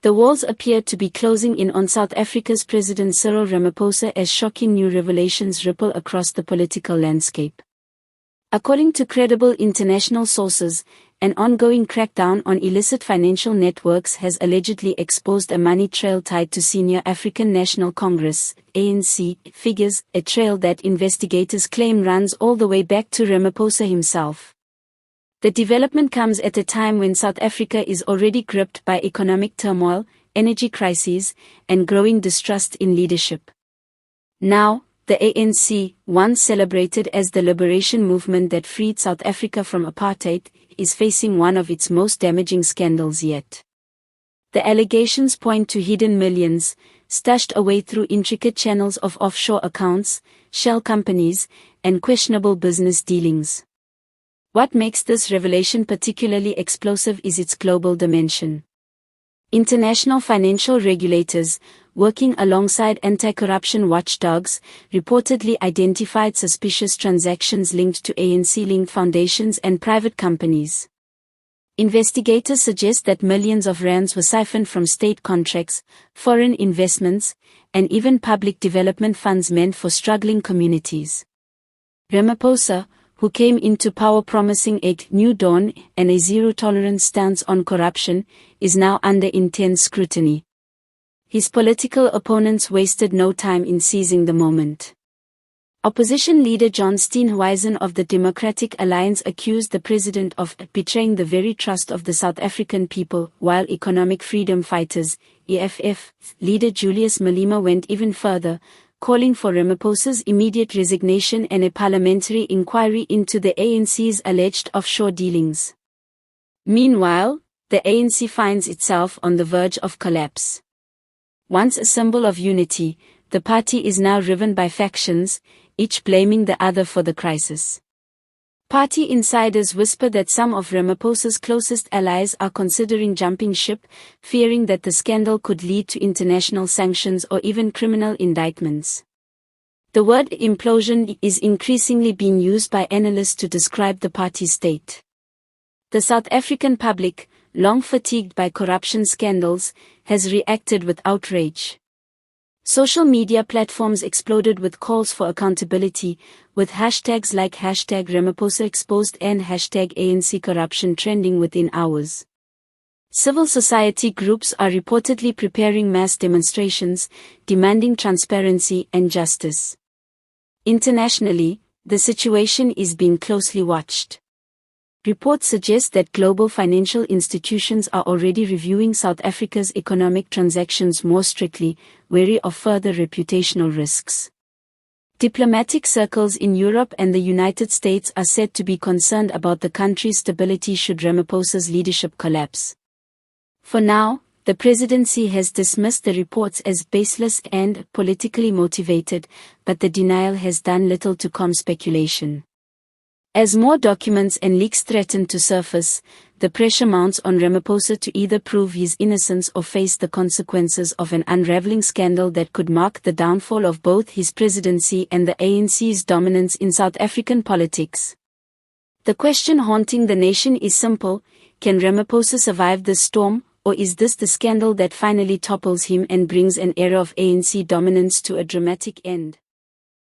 The walls appear to be closing in on South Africa's President Cyril Ramaphosa as shocking new revelations ripple across the political landscape. According to credible international sources, an ongoing crackdown on illicit financial networks has allegedly exposed a money trail tied to senior African National Congress (ANC) figures, a trail that investigators claim runs all the way back to Ramaphosa himself. The development comes at a time when South Africa is already gripped by economic turmoil, energy crises, and growing distrust in leadership. Now, the ANC, once celebrated as the liberation movement that freed South Africa from apartheid, is facing one of its most damaging scandals yet. The allegations point to hidden millions, stashed away through intricate channels of offshore accounts, shell companies, and questionable business dealings. What makes this revelation particularly explosive is its global dimension. International financial regulators, working alongside anti-corruption watchdogs, reportedly identified suspicious transactions linked to ANC-linked foundations and private companies. Investigators suggest that millions of rands were siphoned from state contracts, foreign investments, and even public development funds meant for struggling communities. Ramaphosa, who came into power promising a new dawn and a zero-tolerance stance on corruption, is now under intense scrutiny. His political opponents wasted no time in seizing the moment. Opposition leader John Steenhuisen of the Democratic Alliance accused the president of betraying the very trust of the South African people, while Economic Freedom Fighters, EFF, leader Julius Malema went even further, calling for Ramaphosa's immediate resignation and a parliamentary inquiry into the ANC's alleged offshore dealings. Meanwhile, the ANC finds itself on the verge of collapse. Once a symbol of unity, the party is now riven by factions, each blaming the other for the crisis. Party insiders whisper that some of Ramaphosa's closest allies are considering jumping ship, fearing that the scandal could lead to international sanctions or even criminal indictments. The word implosion is increasingly being used by analysts to describe the party's state. The South African public, long fatigued by corruption scandals, has reacted with outrage. Social media platforms exploded with calls for accountability, with hashtags like #RamaphosaExposed and #ANCCorruption trending within hours. Civil society groups are reportedly preparing mass demonstrations, demanding transparency and justice. Internationally, the situation is being closely watched. Reports suggest that global financial institutions are already reviewing South Africa's economic transactions more strictly, wary of further reputational risks. Diplomatic circles in Europe and the United States are said to be concerned about the country's stability should Ramaphosa's leadership collapse. For now, the presidency has dismissed the reports as baseless and politically motivated, but the denial has done little to calm speculation. As more documents and leaks threaten to surface, the pressure mounts on Ramaphosa to either prove his innocence or face the consequences of an unraveling scandal that could mark the downfall of both his presidency and the ANC's dominance in South African politics. The question haunting the nation is simple: can Ramaphosa survive this storm, or is this the scandal that finally topples him and brings an era of ANC dominance to a dramatic end?